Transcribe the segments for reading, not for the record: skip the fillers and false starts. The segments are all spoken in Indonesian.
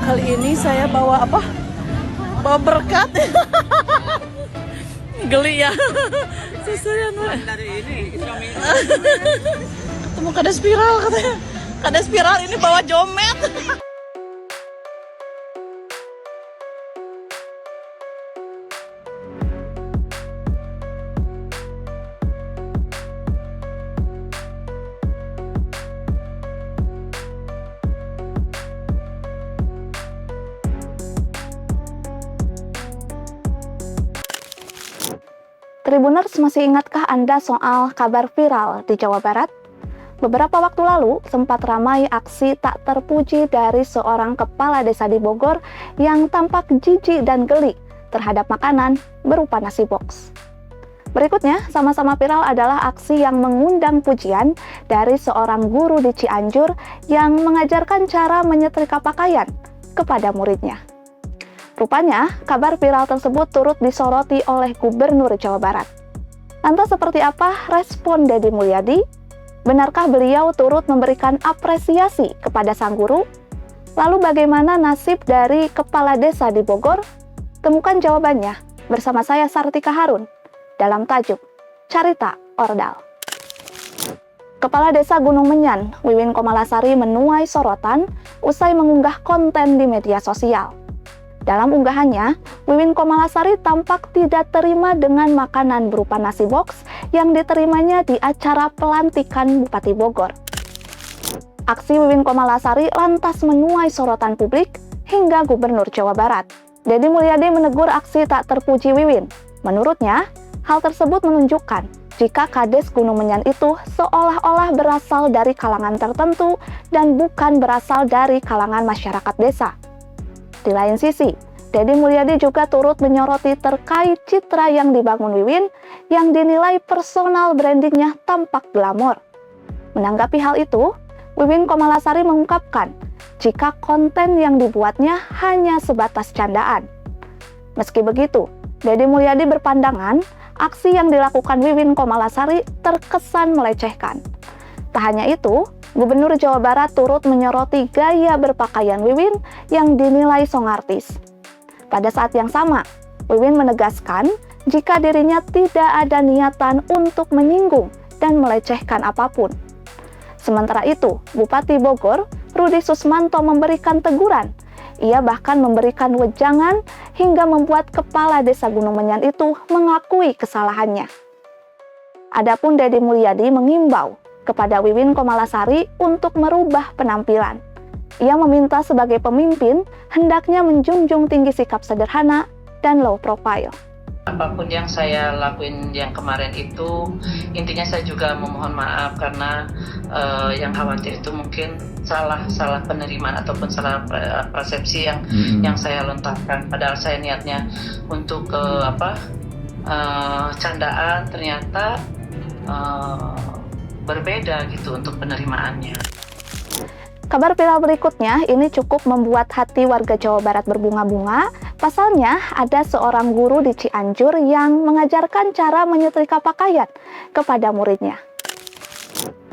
Kali ini saya bawa apa? Bawa berkat. Geli ya. Susuyan dari ini Islami. Ketemu kades spiral katanya. Kades spiral ini bawa jomet. Tribuners, masih ingatkah Anda soal kabar viral di Jawa Barat? Beberapa waktu lalu sempat ramai aksi tak terpuji dari seorang kepala desa di Bogor yang tampak jijik dan geli terhadap makanan berupa nasi box. Berikutnya, sama-sama viral adalah aksi yang mengundang pujian dari seorang guru di Cianjur yang mengajarkan cara menyetrika pakaian kepada muridnya. Rupanya, kabar viral tersebut turut disoroti oleh Gubernur Jawa Barat. Lantas seperti apa respon Deddy Mulyadi? Benarkah beliau turut memberikan apresiasi kepada sang guru? Lalu bagaimana nasib dari kepala desa di Bogor? Temukan jawabannya bersama saya Sartika Harun dalam tajuk Carita Ordal. Kepala Desa Gunung Menyan, Wiwin Komalasari menuai sorotan usai mengunggah konten di media sosial. Dalam unggahannya, Wiwin Komalasari tampak tidak terima dengan makanan berupa nasi box yang diterimanya di acara pelantikan Bupati Bogor. Aksi Wiwin Komalasari lantas menuai sorotan publik hingga Gubernur Jawa Barat. Deddy Mulyadi menegur aksi tak terpuji Wiwin. Menurutnya, hal tersebut menunjukkan jika Kades Gunung Menyan itu seolah-olah berasal dari kalangan tertentu dan bukan berasal dari kalangan masyarakat desa. Di lain sisi, Deddy Mulyadi juga turut menyoroti terkait citra yang dibangun Wiwin yang dinilai personal brandingnya tampak glamor. Menanggapi hal itu, Wiwin Komalasari mengungkapkan jika konten yang dibuatnya hanya sebatas candaan. Meski begitu, Deddy Mulyadi berpandangan aksi yang dilakukan Wiwin Komalasari terkesan melecehkan. Tak hanya itu, Gubernur Jawa Barat turut menyoroti gaya berpakaian Wiwin yang dinilai song artis. Pada saat yang sama, Wiwin menegaskan jika dirinya tidak ada niatan untuk menyinggung dan melecehkan apapun. Sementara itu, Bupati Bogor, Rudi Susmanto memberikan teguran. Ia bahkan memberikan wejangan hingga membuat kepala desa Gunung Menyan itu mengakui kesalahannya. Adapun Deddy Mulyadi mengimbau kepada Wiwin Komalasari untuk merubah penampilan. Ia meminta sebagai pemimpin hendaknya menjunjung tinggi sikap sederhana dan low profile. Apapun yang saya lakuin yang kemarin itu, intinya saya juga memohon maaf karena yang khawatir itu mungkin salah penerimaan ataupun salah persepsi yang saya lontarkan. Padahal saya niatnya untuk candaan, ternyata berbeda gitu untuk penerimaannya. Kabar viral berikutnya ini cukup membuat hati warga Jawa Barat berbunga-bunga. Pasalnya, ada seorang guru di Cianjur yang mengajarkan cara menyetrika pakaian kepada muridnya.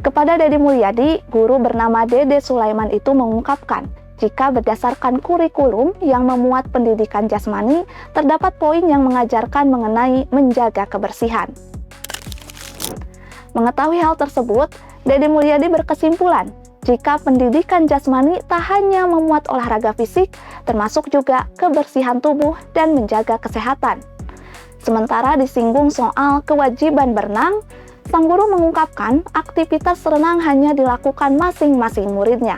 Kepada Deddy Mulyadi, guru bernama Dede Sulaiman itu mengungkapkan jika berdasarkan kurikulum yang memuat pendidikan jasmani, terdapat poin yang mengajarkan mengenai menjaga kebersihan. Mengetahui hal tersebut, Deddy Mulyadi berkesimpulan jika pendidikan jasmani tak hanya memuat olahraga fisik, termasuk juga kebersihan tubuh dan menjaga kesehatan. Sementara disinggung soal kewajiban berenang, sang guru mengungkapkan aktivitas renang hanya dilakukan masing-masing muridnya.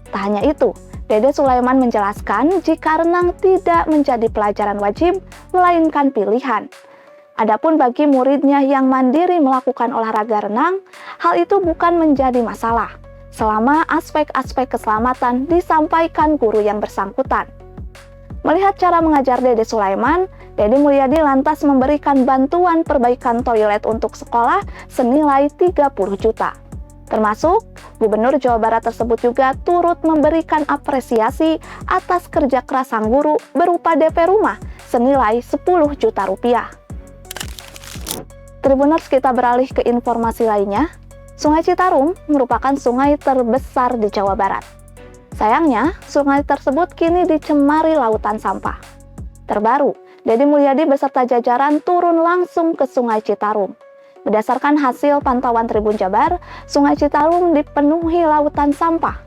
Tak hanya itu, Dede Sulaiman menjelaskan jika renang tidak menjadi pelajaran wajib, melainkan pilihan. Adapun bagi muridnya yang mandiri melakukan olahraga renang, hal itu bukan menjadi masalah, selama aspek-aspek keselamatan disampaikan guru yang bersangkutan. Melihat cara mengajar Dede Sulaiman, Deddy Mulyadi lantas memberikan bantuan perbaikan toilet untuk sekolah senilai 30 juta. Termasuk, Gubernur Jawa Barat tersebut juga turut memberikan apresiasi atas kerja keras sang guru berupa DP rumah senilai 10 juta rupiah. Tribuners, kita beralih ke informasi lainnya. Sungai Citarum merupakan sungai terbesar di Jawa Barat. Sayangnya, sungai tersebut kini dicemari lautan sampah. Terbaru, Deddy Mulyadi beserta jajaran turun langsung ke Sungai Citarum. Berdasarkan hasil pantauan Tribun Jabar, Sungai Citarum dipenuhi lautan sampah.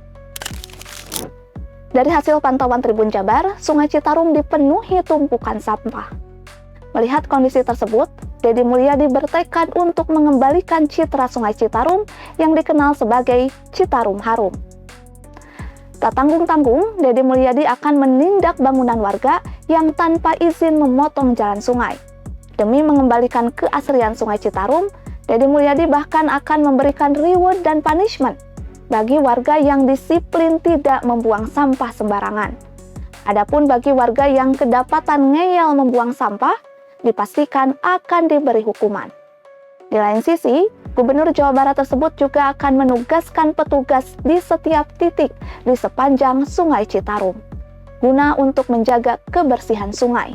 Dari hasil pantauan Tribun Jabar, Sungai Citarum dipenuhi tumpukan sampah. Melihat kondisi tersebut, Deddy Mulyadi bertekad untuk mengembalikan citra Sungai Citarum yang dikenal sebagai Citarum Harum. Tak tanggung-tanggung, Deddy Mulyadi akan menindak bangunan warga yang tanpa izin memotong jalan sungai. Demi mengembalikan keaslian Sungai Citarum, Deddy Mulyadi bahkan akan memberikan reward dan punishment bagi warga yang disiplin tidak membuang sampah sembarangan. Adapun bagi warga yang kedapatan ngeyel membuang sampah, dipastikan akan diberi hukuman. Di lain sisi, Gubernur Jawa Barat tersebut juga akan menugaskan petugas di setiap titik di sepanjang Sungai Citarum, guna untuk menjaga kebersihan sungai.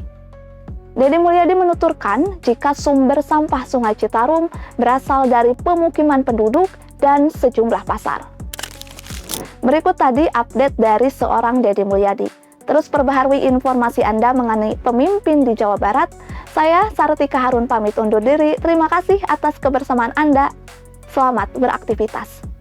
Deddy Mulyadi menuturkan jika sumber sampah Sungai Citarum berasal dari pemukiman penduduk dan sejumlah pasar. Berikut tadi update dari seorang Deddy Mulyadi. Terus perbaharui informasi Anda mengenai pemimpin di Jawa Barat. Saya, Sartika Harun, pamit undur diri. Terima kasih atas kebersamaan Anda. Selamat beraktivitas.